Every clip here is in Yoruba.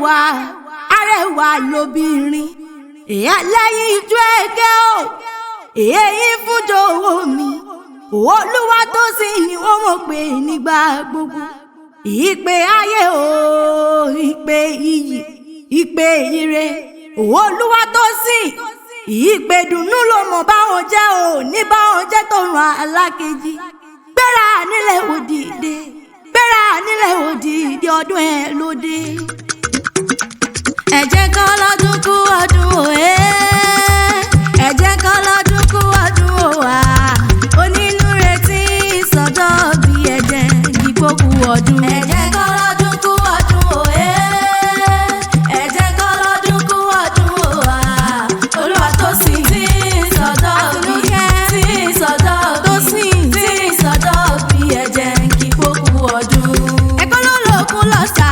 arẹwà lóbìnrin lẹ́yìn ijó ẹ̀gẹ́ o èyí fúnjọ owó mi Olúwatósìn ni wọ́n mọ̀ pé nígbà gbogbo ìpè ayé o ìpè iyì ìpè ire Olúwatósìn ìpè dùnnú ló mọ̀ báwọn jẹ́ o ní báwọn jẹ́ tó ràn alákejì gbéra nílẹ̀ òdìdé gbéra nílẹ̀ òdìdé ọdún ẹ̀ lóde. Ẹ jẹ́ kan lọ́dún kú ọdún òye ẹ jẹ́ kan lọ́dún kú ọdún òwà onínúure tí sọ́jọ́ bí ẹ̀jẹ̀ ìgbókù ọdún. Ẹ jẹ́ kan lọ́dún kú ọdún òye ẹ jẹ́ kan lọ́dún kú ọdún òwà Olúwatósìn tí sọ́jọ́ bí tí sọ́jọ́ bí ẹ̀jẹ̀ ìgbókù ọdún. Ẹ̀kọ́ ló lókun lọ́sà.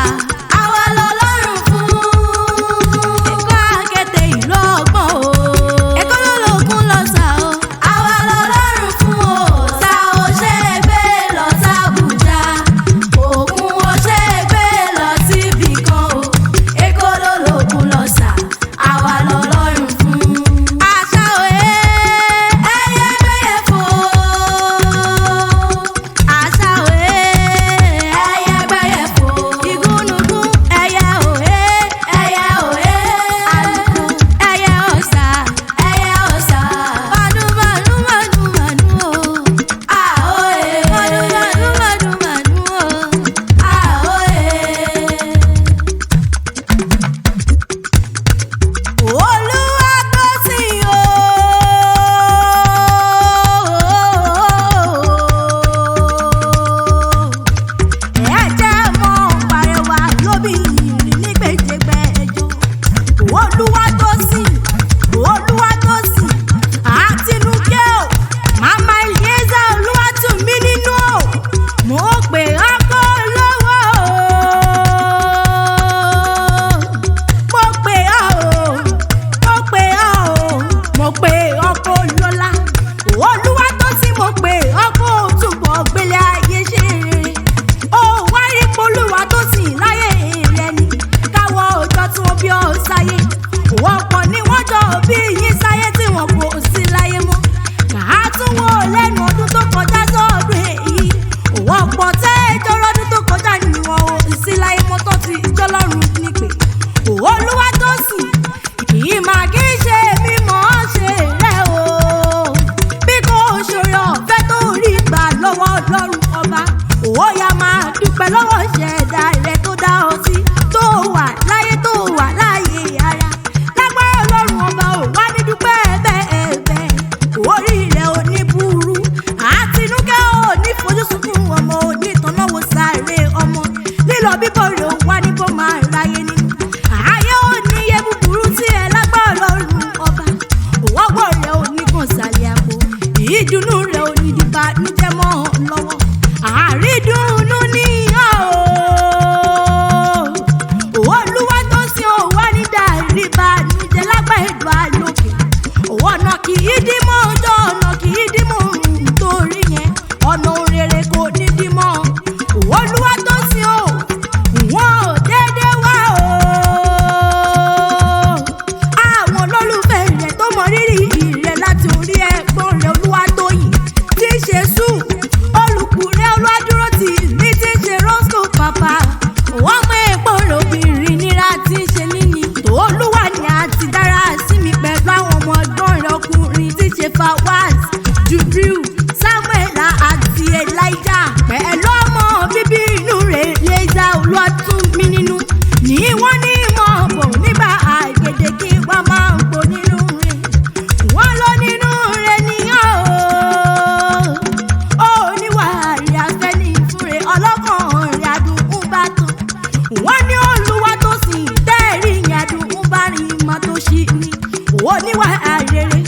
Oníwà àrèrè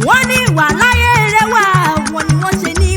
wọ́n ní ìwà láyé rẹwà wọ́n ni wọ́n ṣe ní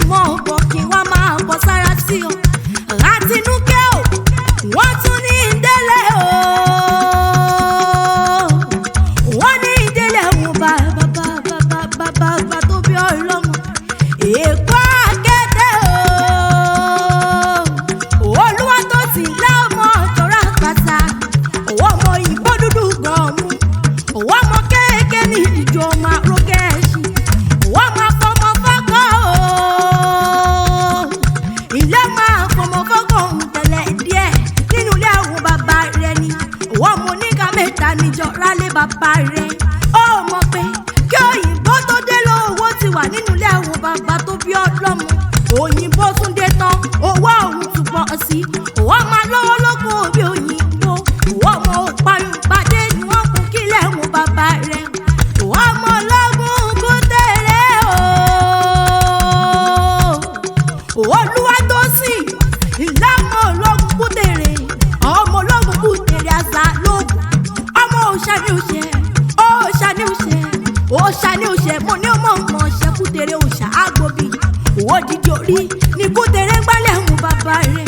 bí ní kútẹrẹ gbálẹ̀ àwọn bàbá rẹ̀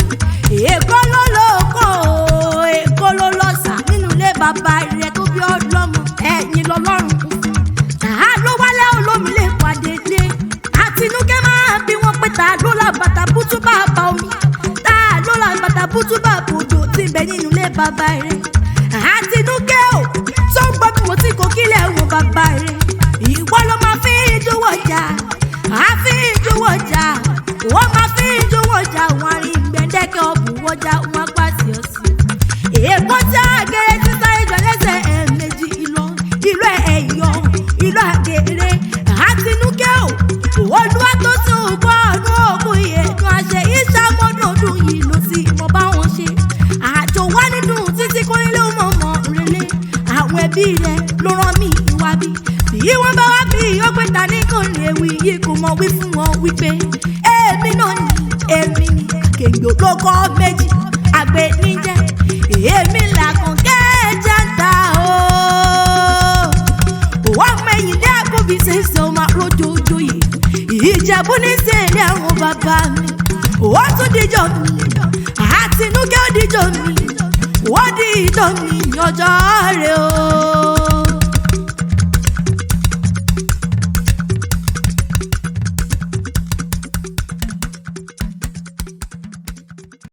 èkó ló lóko èkó ló lọ́sà nínú ilé bàbá rẹ̀ tó bí ọlọ́mọ ẹ̀yìn lọ́lọ́run tàá ló wálé olómi lè pàdé lé àtinúkẹ́ máa bí wọ́n pé ta ló la bàtà bútú bàbá omi ta ló la bàtà bútú bàbá odò tí bẹ nínú ilé bàbá rẹ̀ àtinúkẹ́ ò tó ń gbọ́ bí mo ti kò kílẹ̀ wọn bàbá rẹ̀ ìwọ ló máa fi ìdúwọ̀ jà àfi ìdúwọ̀ jà wọ́n máa fi ìdúwọ̀ jà wọn rí gbẹ̀dẹ́kẹ́ ọ̀bùn wọ́jà wọn pa sí ọ̀sìn èèkó tí àgẹ̀rẹ̀ ti sáré jọ lẹ́sẹ̀ ẹ̀ẹ̀mejì ìlú ẹ̀yọ́ ìlú àgẹ̀rẹ̀ àtinúkẹ́ ò olúwa tó tún bọ́ ọdún ògùn ìyẹ̀dùn àṣẹ ìṣàmọ́dún ọdún yìí ló sì mọ báwọn ṣe àjò wá nínú títí kó nílé mọ̀mọ́ rẹ̀lé àwọn ẹbí rẹ̀ ló rán mi ìwà bí bí wọ́n bá wá bí ọgbẹ́ ta ní kò ní ewì yìí kò mọ̀ wí fún wọn wípé èmi náà ni èmi ni kègbè olóko méjì àgbẹ̀ níjẹ́ èmi làkàn kẹ́ẹ̀jẹ̀ ń ta wọ́n mẹ́yìn dé àkóbí ṣe ṣe ọmọ lójoojó yìí ìjẹ̀bú ní sẹ́ẹ̀lì àwọn bàbá mi wọ́n tún díjọ́ mi àtinúkẹ́ díjọ́ mi wọ́n díjọ́ mi ọjọ́ rẹ̀ o.